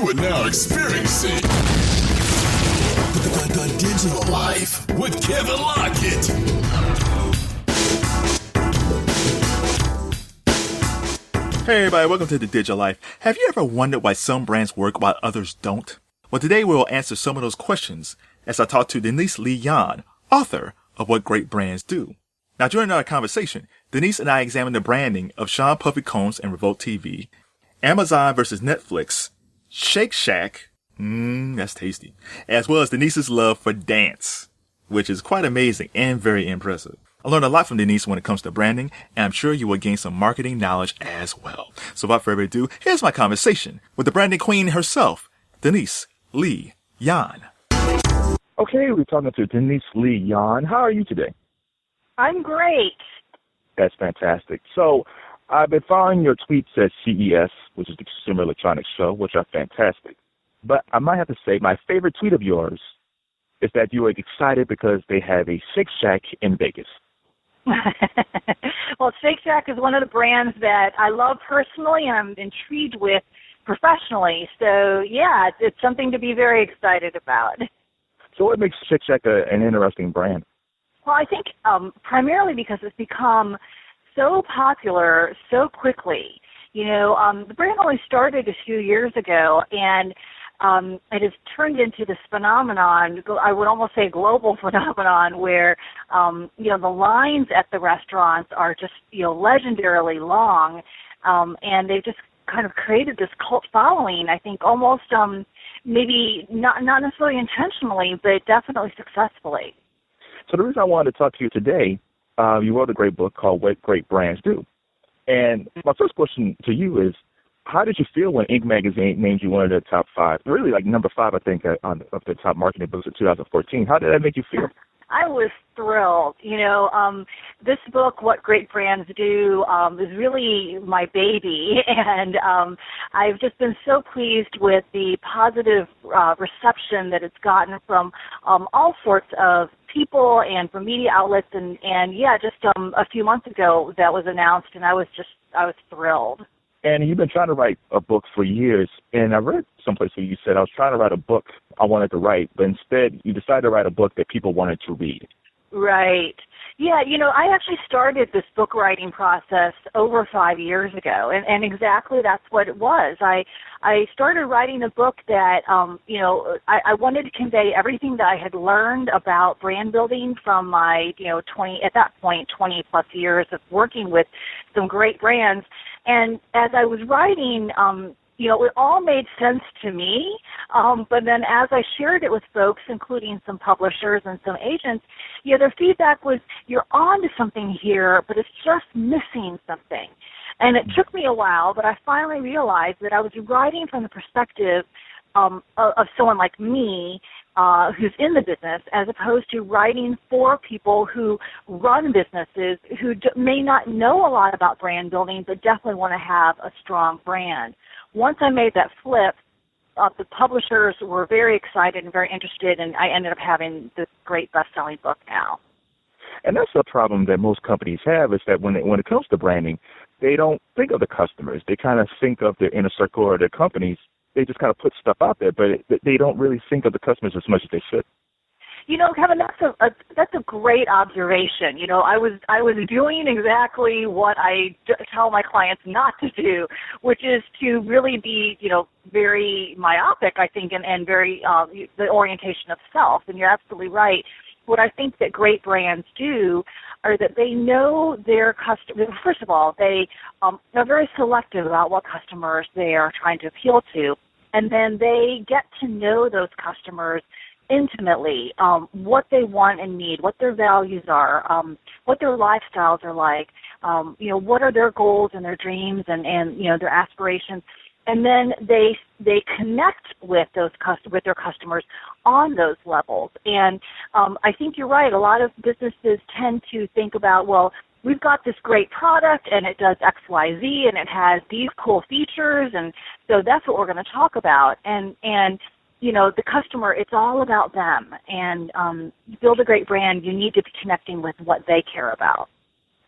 You are now experiencing the digital life with Kevin Lockett. Hey everybody, welcome to The Digital Life. Have you ever wondered why some brands work while others don't? Well, today we will answer some of those questions as I talk to Denise Yohn, author of What Great Brands Do. Now, during our conversation, Denise and I examined the branding of Sean Puffy Combs and Revolt TV, Amazon versus Netflix, Shake Shack, that's tasty, as well as Denise's love for dance, which is quite amazing and very impressive. I learned a lot from Denise when it comes to branding, and I'm sure you will gain some marketing knowledge as well. So without further ado, here's my conversation with the branding queen herself, Denise Yohn. Okay, we're talking to Denise Yohn. How are you today? I'm great. That's fantastic. So I've been following your tweets at CES, which is the Consumer Electronics Show, which are fantastic. But I might have to say my favorite tweet of yours is that you are excited because they have a Shake Shack in Vegas. Well, Shake Shack is one of the brands that I love personally and I'm intrigued with professionally. So, yeah, it's something to be very excited about. So what makes Shake Shack an interesting brand? Well, I think primarily because it's become so popular so quickly. You know, the brand only started a few years ago, and it has turned into this phenomenon, I would almost say global phenomenon, where, the lines at the restaurants are just, legendarily long, and they've just kind of created this cult following, I think almost maybe not necessarily intentionally, but definitely successfully. So the reason I wanted to talk to you today, you wrote a great book called What Great Brands Do. And my first question to you is, how did you feel when Inc. magazine named you one of the top 5, really like number 5, I think, of the top marketing books of 2014? How did that make you feel? I was thrilled. This book, What Great Brands Do, is really my baby, and I've just been so pleased with the positive reception that it's gotten from all sorts of people and from media outlets, and just a few months ago that was announced, and I was thrilled. And you've been trying to write a book for years, and I read someplace where you said, I was trying to write a book I wanted to write, but instead you decided to write a book that people wanted to read. Right. Yeah, I actually started this book writing process over 5 years ago, and exactly that's what it was. I started writing a book that, I wanted to convey everything that I had learned about brand building from my, 20 plus years of working with some great brands. And as I was writing, it all made sense to me, but then as I shared it with folks, including some publishers and some agents, their feedback was, you're on to something here, but it's just missing something. And it took me a while, but I finally realized that I was writing from the perspective of someone like me, who's in the business, as opposed to writing for people who run businesses who may not know a lot about brand building, but definitely want to have a strong brand. Once I made that flip, the publishers were very excited and very interested, and I ended up having this great best-selling book now. And that's a problem that most companies have, is that when it comes to branding, they don't think of the customers. They kind of think of their inner circle or their companies. They just kind of put stuff out there, but they don't really think of the customers as much as they should. Kevin, that's a great observation. I was doing exactly what I tell my clients not to do, which is to really be, very myopic, I think, and very the orientation of self. And you're absolutely right. What I think that great brands do are that they know their customers. First of all, they are very selective about what customers they are trying to appeal to, and then they get to know those customers intimately, what they want and need, what their values are, what their lifestyles are like, what are their goals and their dreams and their aspirations. And then they connect with with their customers on those levels. And I think you're right. A lot of businesses tend to think about, well, we've got this great product and it does X, Y, Z and it has these cool features, and so that's what we're going to talk about. And the customer, it's all about them. And build a great brand, you need to be connecting with what they care about.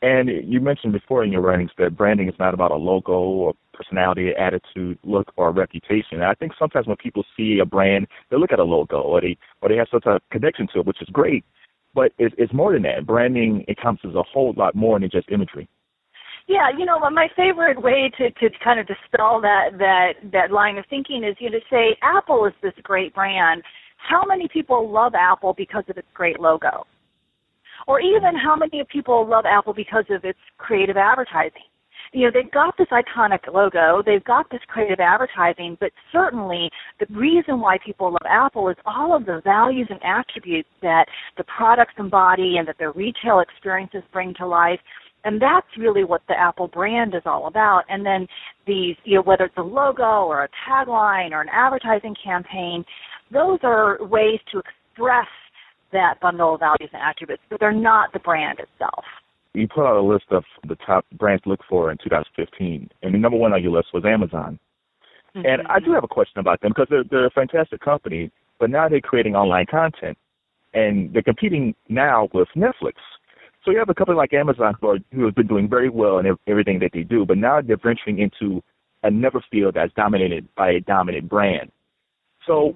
And you mentioned before in your writings that branding is not about a logo or personality, attitude, look, or reputation. And I think sometimes when people see a brand, they look at a logo or they have some type of connection to it, which is great. But it's more than that. Branding encompasses a whole lot more than just imagery. Yeah, my favorite way to kind of dispel that line of thinking is, to say Apple is this great brand. How many people love Apple because of its great logo? Or even how many people love Apple because of its creative advertising? They've got this iconic logo, they've got this creative advertising, but certainly the reason why people love Apple is all of the values and attributes that the products embody and that their retail experiences bring to life. And that's really what the Apple brand is all about. And then these, whether it's a logo or a tagline or an advertising campaign, those are ways to express that bundle of values and attributes, but they're not the brand itself. You put out a list of the top brands to look for in 2015, and the number one on your list was Amazon. Mm-hmm. And I do have a question about them because they're a fantastic company, but now they're creating online content, and they're competing now with Netflix. So you have a company like Amazon who has been doing very well in everything that they do, but now they're venturing into another field that's dominated by a dominant brand. So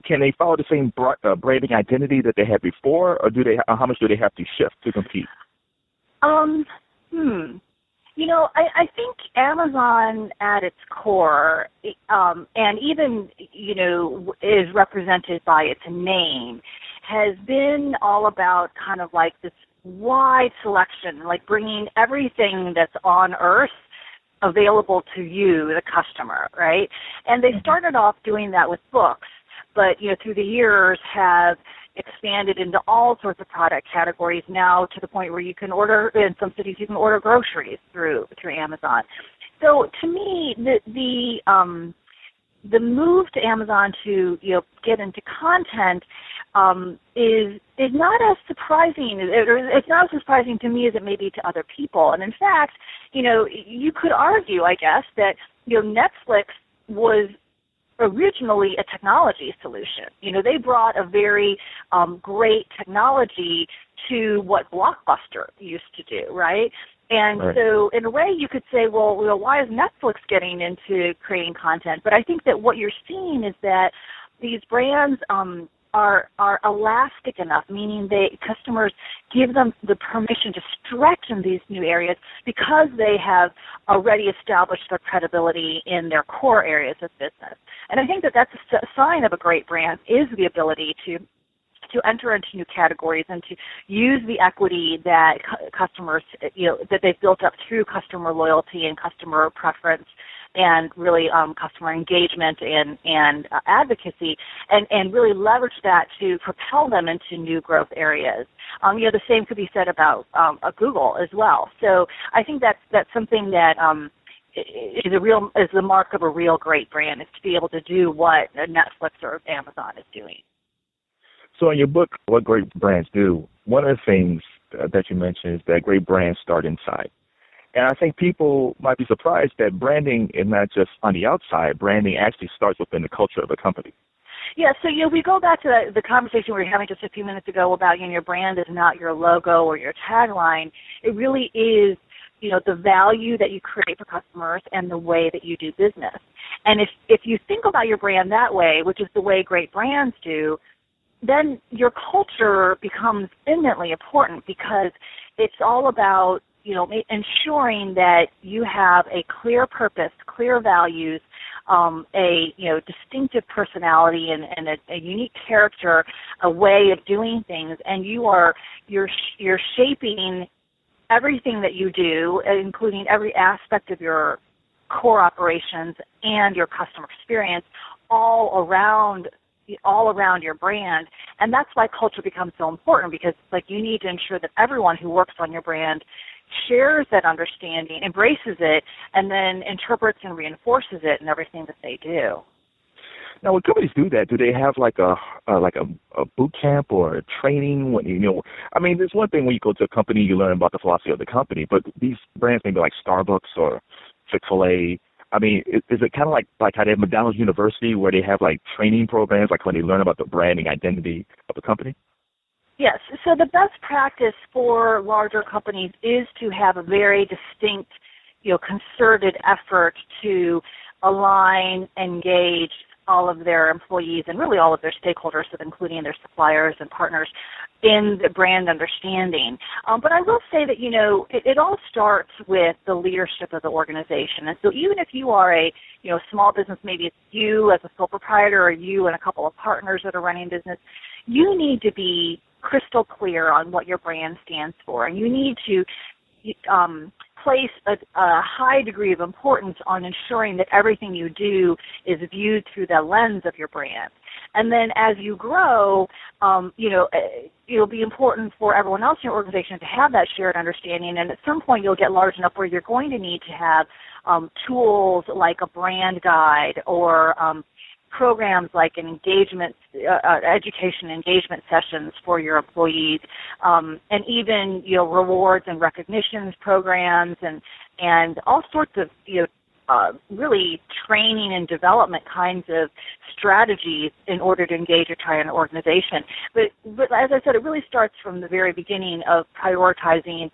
can they follow the same branding identity that they had before, or how much do they have to shift to compete? I think Amazon at its core, and even, is represented by its name, has been all about kind of like this wide selection, like bringing everything that's on Earth available to you, the customer, right? And they started off doing that with books, but, through the years have expanded into all sorts of product categories now to the point where you can order, in some cities, you can order groceries through Amazon. So to me, the move to Amazon to, get into content is not as surprising. It's not as surprising to me as it may be to other people. And in fact, you could argue, I guess, that Netflix was originally a technology solution. They brought a very great technology to what Blockbuster used to do, right? And right. So in a way you could say, well, why is Netflix getting into creating content? But I think that what you're seeing is that these brands are elastic enough, meaning customers give them the permission to stretch in these new areas because they have already established their credibility in their core areas of business. And I think that that's a sign of a great brand, is the ability to enter into new categories and to use the equity that customers, that they've built up through customer loyalty and customer preference and really customer engagement and advocacy, and really leverage that to propel them into new growth areas. The same could be said about Google as well. So I think that's something that is the mark of a real great brand, is to be able to do what Netflix or Amazon is doing. So in your book, What Great Brands Do, one of the things that you mentioned is that great brands start inside. And I think people might be surprised that branding is not just on the outside. Branding actually starts within the culture of a company. Yeah, so we go back to the conversation we were having just a few minutes ago about your brand is not your logo or your tagline. It really is, the value that you create for customers and the way that you do business. And if you think about your brand that way, which is the way great brands do, then your culture becomes eminently important, because it's all about ensuring that you have a clear purpose, clear values, a distinctive personality and a unique character, a way of doing things, and you're shaping everything that you do, including every aspect of your core operations and your customer experience, all around your brand. And that's why culture becomes so important, because you need to ensure that everyone who works on your brand shares that understanding, embraces it, and then interprets and reinforces it in everything that they do. Now, when companies do that, do they have like a boot camp or a training? There's one thing when you go to a company, you learn about the philosophy of the company, but these brands maybe like Starbucks or Chick-fil-A, is it kind of like how they have McDonald's University, where they have like training programs, like when they learn about the branding identity of the company? Yes. So the best practice for larger companies is to have a very distinct concerted effort to align, engage all of their employees and really all of their stakeholders, so including their suppliers and partners, in the brand understanding. But I will say that, it all starts with the leadership of the organization. And so even if you are a, small business, maybe it's you as a sole proprietor or you and a couple of partners that are running business, you need to be crystal clear on what your brand stands for. And you need to place a high degree of importance on ensuring that everything you do is viewed through the lens of your brand. And then as you grow, it'll be important for everyone else in your organization to have that shared understanding. And at some point, you'll get large enough where you're going to need to have tools like a brand guide or programs like an engagement, education engagement sessions for your employees, and even rewards and recognitions programs, and all sorts of really training and development kinds of strategies in order to engage your entire organization. But as I said, it really starts from the very beginning of prioritizing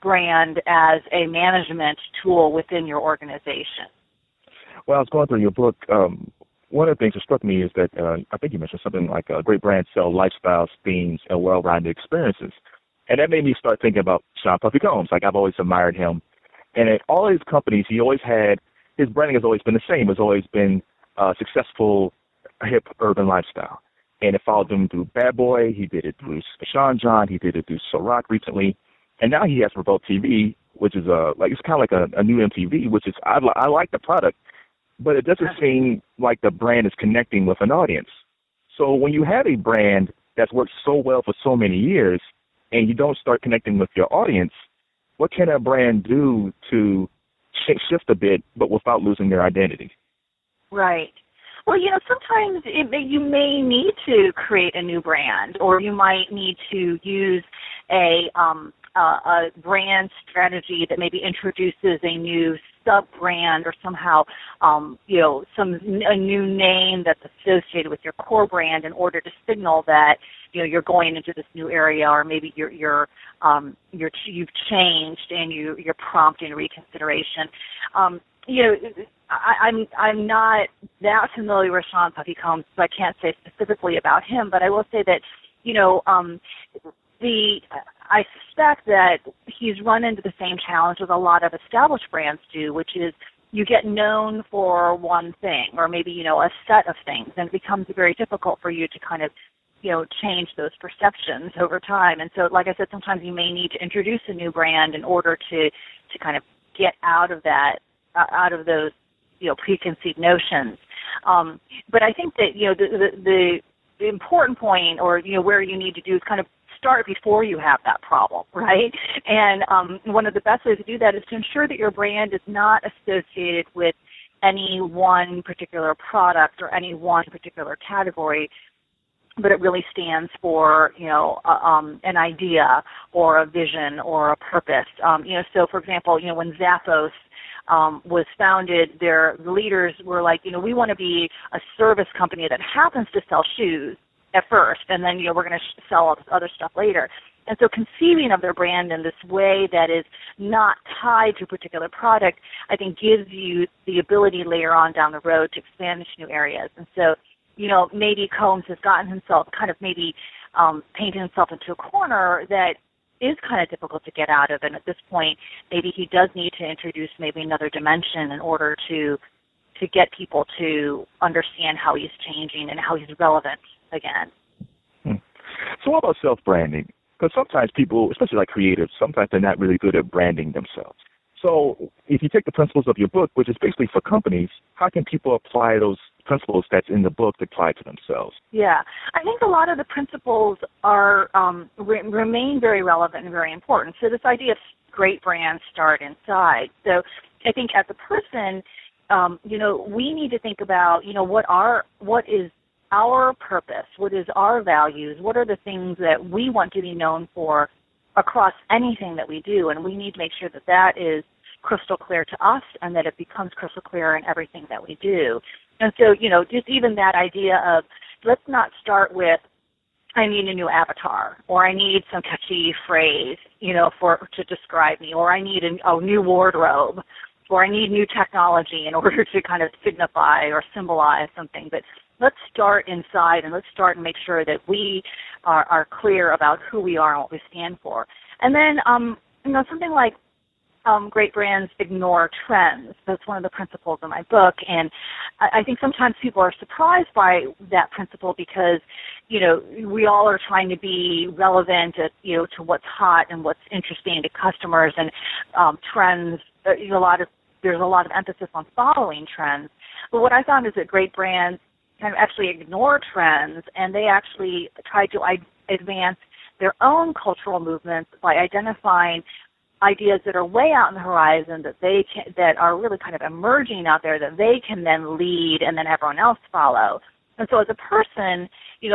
brand as a management tool within your organization. Well, I was going through your book. One of the things that struck me is that I think you mentioned something like great brands sell lifestyles, themes, and well-rounded experiences. And that made me start thinking about Sean Puffy Combs. Like, I've always admired him. And at all his companies, his branding has always been the same. It's always been successful, hip, urban lifestyle. And it followed him through Bad Boy. He did it through Sean John. He did it through Ciroc recently. And now he has Revolt TV, which is it's kind of like a new MTV, which is, I like the product. But it doesn't seem like the brand is connecting with an audience. So when you have a brand that's worked so well for so many years and you don't start connecting with your audience, what can a brand do to shift a bit but without losing their identity? Right. Well, sometimes you may need to create a new brand, or you might need to use a brand strategy that maybe introduces a new sub-brand or somehow, a new name that's associated with your core brand in order to signal that, you're going into this new area, or maybe you've changed and you're prompting reconsideration. I'm not that familiar with Sean Puffy Combs, so I can't say specifically about him, but I will say that, I suspect that he's run into the same challenge as a lot of established brands do, which is you get known for one thing or maybe, a set of things, and it becomes very difficult for you to kind of, change those perceptions over time. And so, like I said, sometimes you may need to introduce a new brand in order to kind of get out of those, preconceived notions. But I think that, the important point, or, where you need to do is kind of start before you have that problem, right? And one of the best ways to do that is to ensure that your brand is not associated with any one particular product or any one particular category, but it really stands for, an idea or a vision or a purpose. So, for example, when Zappos was founded, their leaders were like, we want to be a service company that happens to sell shoes at first, and then, we're going to sell all this other stuff later. And so conceiving of their brand in this way that is not tied to a particular product, I think gives you the ability later on down the road to expand into new areas. And so, maybe Combs has gotten himself kind of maybe painted himself into a corner that is kind of difficult to get out of. And at this point, maybe he does need to introduce maybe another dimension in order to get people to understand how he's changing and how he's relevant again. So what about self-branding? Because sometimes people, especially like creatives, sometimes they're not really good at branding themselves. So if you take the principles of your book, which is basically for companies, how can people apply those principles that's in the book to apply to themselves? Yeah, I think a lot of the principles are remain very relevant and very important. So this idea of great brands start inside. So I think as a person, we need to think about, what is our purpose, what is our values, what are the things that we want to be known for across anything that we do, and we need to make sure that that is crystal clear to us and that it becomes crystal clear in everything that we do. And so, just even that idea of let's not start with I need a new avatar, or I need some catchy phrase, to describe me, or I need a new wardrobe, or I need new technology in order to kind of signify or symbolize something. But let's start inside, and let's start and make sure that we are clear about who we are and what we stand for. And then, something like great brands ignore trends. That's one of the principles in my book, and I think sometimes people are surprised by that principle because, we all are trying to be relevant, to what's hot and what's interesting to customers, and trends. There's a lot of emphasis on following trends. But what I found is that great brands kind of actually ignore trends, and they actually try to advance their own cultural movements by identifying ideas that are way out in the horizon that are really kind of emerging out there that they can then lead and then everyone else follow. And so as a person,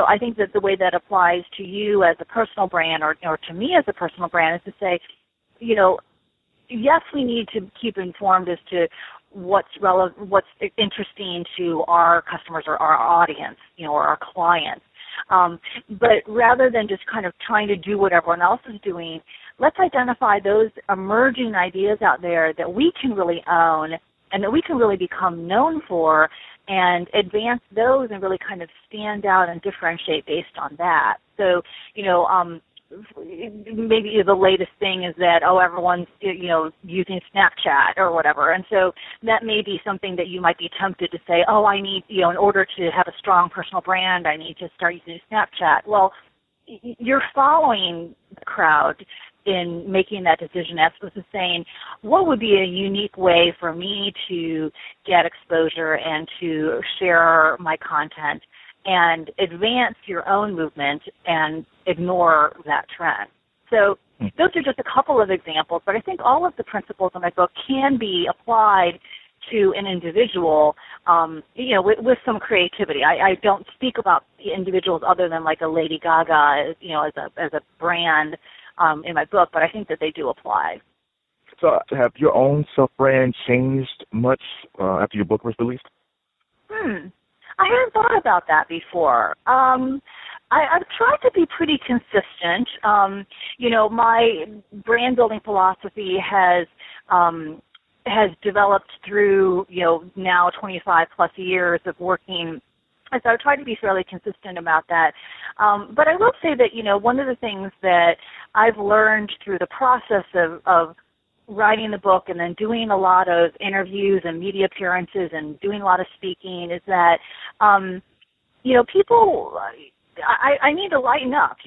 I think that the way that applies to you as a personal brand or to me as a personal brand is to say, yes, we need to keep informed as to what's relevant, what's interesting to our customers or our audience, or our clients. But rather than just kind of trying to do what everyone else is doing, let's identify those emerging ideas out there that we can really own and that we can really become known for and advance those and really kind of stand out and differentiate based on that. So, maybe the latest thing is that, everyone's, using Snapchat or whatever. And so that may be something that you might be tempted to say, I need, in order to have a strong personal brand, I need to start using Snapchat. Well, you're following the crowd in making that decision as opposed to saying, what would be a unique way for me to get exposure and to share my content and advance your own movement and ignore that trend. So those are just a couple of examples, but I think all of the principles in my book can be applied to an individual, with some creativity. I don't speak about individuals other than like a Lady Gaga, as a brand in my book, but I think that they do apply. So have your own self-brand changed much after your book was released? I hadn't thought about that before. I've tried to be pretty consistent. My brand building philosophy has developed through, now 25 plus years of working. And so I try to be fairly consistent about that. But I will say that, one of the things that I've learned through the process of writing the book and then doing a lot of interviews and media appearances and doing a lot of speaking is that, people, I need to lighten up,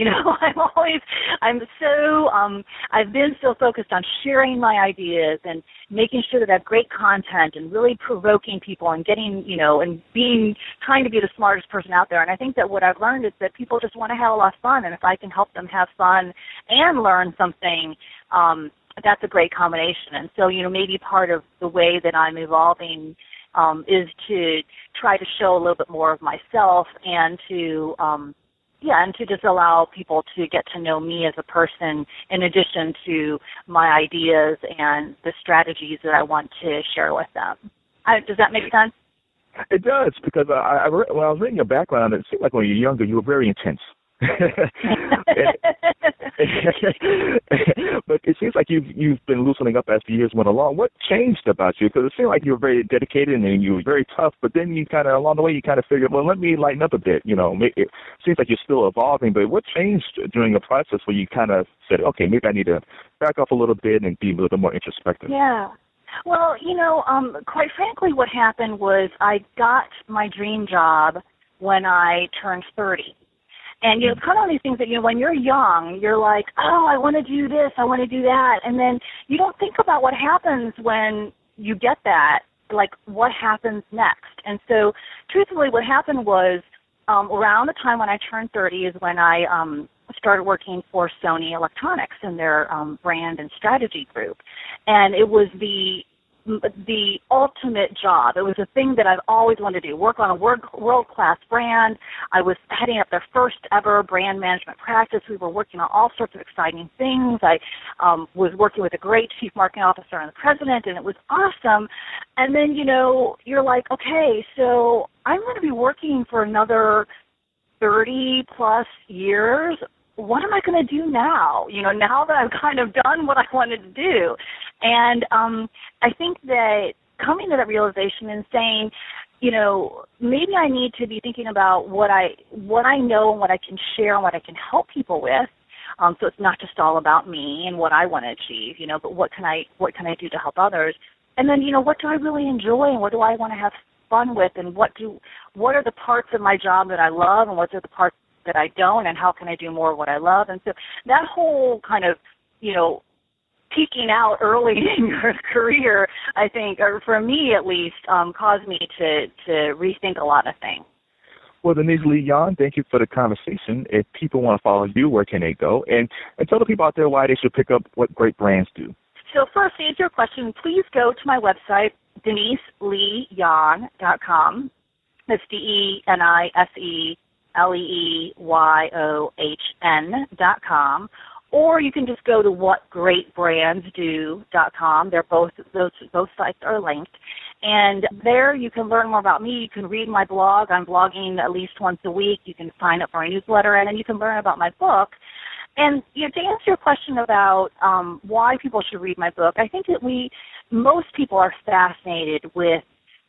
I've been so focused on sharing my ideas and making sure that I have great content and really provoking people and getting, and trying to be the smartest person out there. And I think that what I've learned is that people just want to have a lot of fun, and if I can help them have fun and learn something, that's a great combination. And so, maybe part of the way that I'm evolving is to try to show a little bit more of myself and to just allow people to get to know me as a person in addition to my ideas and the strategies that I want to share with them. Does that make sense? It does, because when I was reading your background, it seemed like when you were younger, you were very intense. But it seems like you've been loosening up as the years went along. What changed about you? Because it seemed like you were very dedicated and you were very tough, but then you kind of, along the way, you kind of figured, well, let me lighten up a bit. It seems like you're still evolving, but what changed during the process where you kind of said, okay, maybe I need to back off a little bit and be a little bit more introspective? Yeah. Well, quite frankly, what happened was I got my dream job when I turned 30. And, it's kind of one of these things that, when you're young, you're like, I want to do this, I want to do that. And then you don't think about what happens when you get that, like what happens next. And so, truthfully, what happened was around the time when I turned 30 is when I started working for Sony Electronics in their brand and strategy group. And it was the ultimate job. It was a thing that I've always wanted to do, work on a world-class brand. I was heading up their first ever brand management practice. We were working on all sorts of exciting things. I was working with a great chief marketing officer and the president, and it was awesome. And then, you're like, okay, so I'm going to be working for another 30 plus years, what am I going to do now? Now that I've kind of done what I wanted to do. And I think that coming to that realization and saying, maybe I need to be thinking about what I know and what I can share and what I can help people with. So it's not just all about me and what I want to achieve, but what can I do to help others? And then, what do I really enjoy and what do I want to have fun with, and what are the parts of my job that I love and what are the parts that I don't, and how can I do more of what I love? And so that whole kind of, peeking out early in your career, I think, or for me at least, caused me to rethink a lot of things. Well, Denise Lee Yohn, thank you for the conversation. If people want to follow you, where can they go? And tell the people out there why they should pick up What Great Brands Do. So first, to answer your question, please go to my website, DeniseLeeYohn.com. That's DeniseLeeYohn.com. Or you can just go to whatgreatbrandsdo.com. They're both sites are linked. And there you can learn more about me. You can read my blog. I'm blogging at least once a week. You can sign up for my newsletter, and then you can learn about my book. And to answer your question about why people should read my book, I think that most people are fascinated with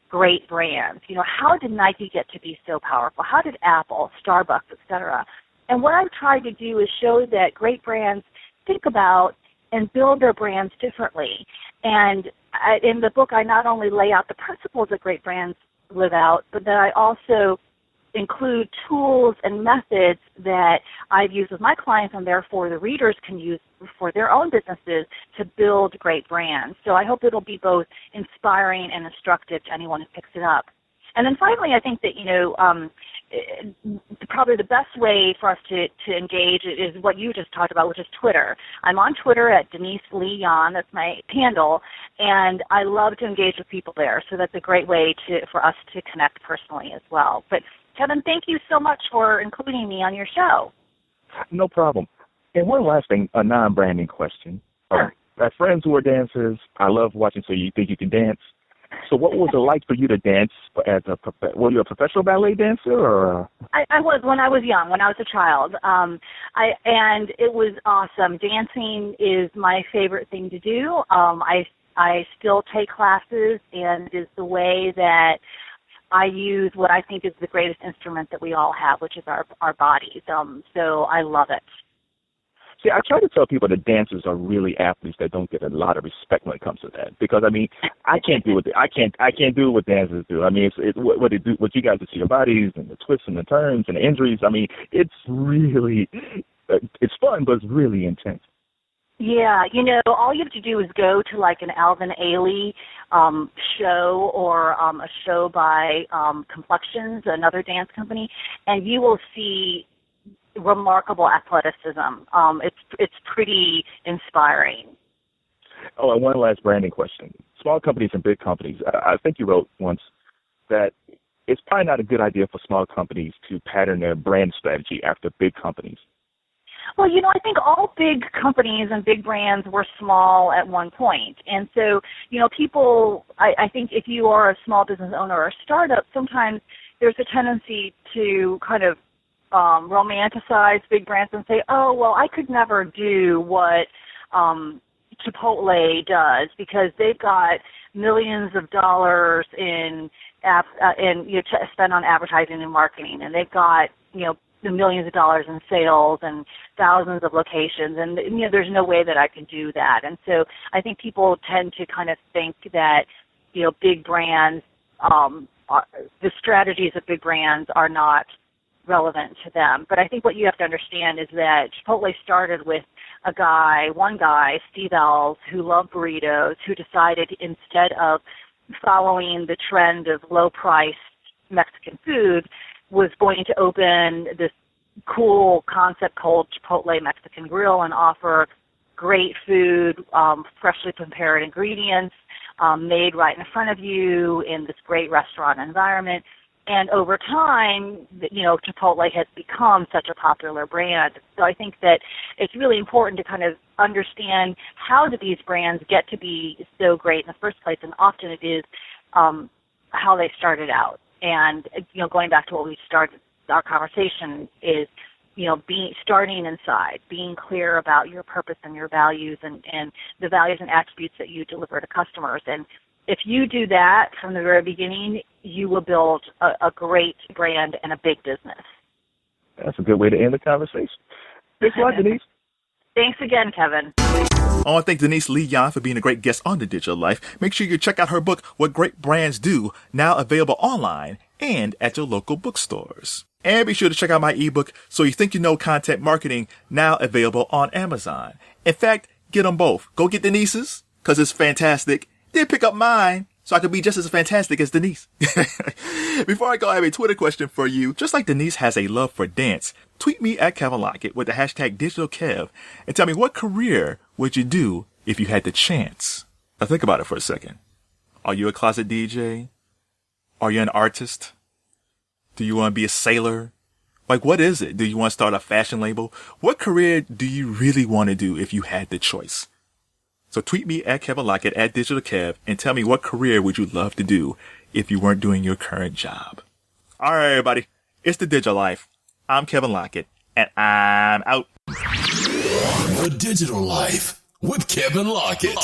great brands. How did Nike get to be so powerful? How did Apple, Starbucks, et cetera? And what I've tried to do is show that great brands think about and build their brands differently. And in the book, I not only lay out the principles that great brands live out, but that I also include tools and methods that I've used with my clients and therefore the readers can use for their own businesses to build great brands. So I hope it'll be both inspiring and instructive to anyone who picks it up. And then finally, I think that, probably the best way for us to engage is what you just talked about, which is Twitter. I'm on Twitter at Denise Lee Yohn. That's my handle, and I love to engage with people there. So that's a great way for us to connect personally as well. But Kevin, thank you so much for including me on your show. No problem. And one last thing, a non-branding question. Sure. I have friends who are dancers. I love watching So You Think You Can Dance. So what was it like for you to dance were you a professional ballet dancer or? I was when I was young, when I was a child. And it was awesome. Dancing is my favorite thing to do. I still take classes, and it is the way that I use what I think is the greatest instrument that we all have, which is our bodies. So I love it. See, I try to tell people that dancers are really athletes that don't get a lot of respect when it comes to that. Because I can't do I can't do what dancers do. It's what they do, what you guys do to your bodies and the twists and the turns and the injuries. It's really it's fun, but it's really intense. Yeah, all you have to do is go to like an Alvin Ailey show or a show by Complexions, another dance company, and you will see remarkable athleticism. It's pretty inspiring. Oh, and one last branding question. Small companies and big companies. I think you wrote once that it's probably not a good idea for small companies to pattern their brand strategy after big companies. Well, I think all big companies and big brands were small at one point. And so, people, I think if you are a small business owner or a startup, sometimes there's a tendency to kind of romanticize big brands and say, oh, well, I could never do what Chipotle does because they've got millions of dollars in spend on advertising and marketing, and they've got the millions of dollars in sales and thousands of locations, and there's no way that I can do that. And so I think people tend to kind of think that big brands, the strategies of big brands are not relevant to them. But I think what you have to understand is that Chipotle started with one guy, Steve Ells, who loved burritos, who decided instead of following the trend of low-priced Mexican food, was going to open this cool concept called Chipotle Mexican Grill and offer great food, freshly prepared ingredients, made right in front of you in this great restaurant environment. And over time, Chipotle has become such a popular brand. So I think that it's really important to kind of understand how do these brands get to be so great in the first place, and often it is how they started out. And, going back to what we started our conversation is, starting inside, being clear about your purpose and your values and the values and attributes that you deliver to customers. And if you do that from the very beginning, you will build a great brand and a big business. That's a good way to end the conversation. Thanks a lot, Denise. Thanks again, Kevin. I want to thank Denise Lee Yohn for being a great guest on The Digital Life. Make sure you check out her book, What Great Brands Do, now available online and at your local bookstores. And be sure to check out my ebook, So You Think You Know Content Marketing, now available on Amazon. In fact, get them both. Go get Denise's, because it's fantastic. Then pick up mine, so I can be just as fantastic as Denise. Before I go, I have a Twitter question for you. Just like Denise has a love for dance, tweet me at Kevin Lockett with the hashtag DigitalKev and tell me what career would you do if you had the chance. Now think about it for a second. Are you a closet DJ? Are you an artist? Do you want to be a sailor? Like, what is it? Do you want to start a fashion label? What career do you really want to do if you had the choice? So tweet me at Kevin Lockett at DigitalKev and tell me what career would you love to do if you weren't doing your current job. All right, everybody. It's The Digital Life. I'm Kevin Lockett, and I'm out. The Digital Life with Kevin Lockett.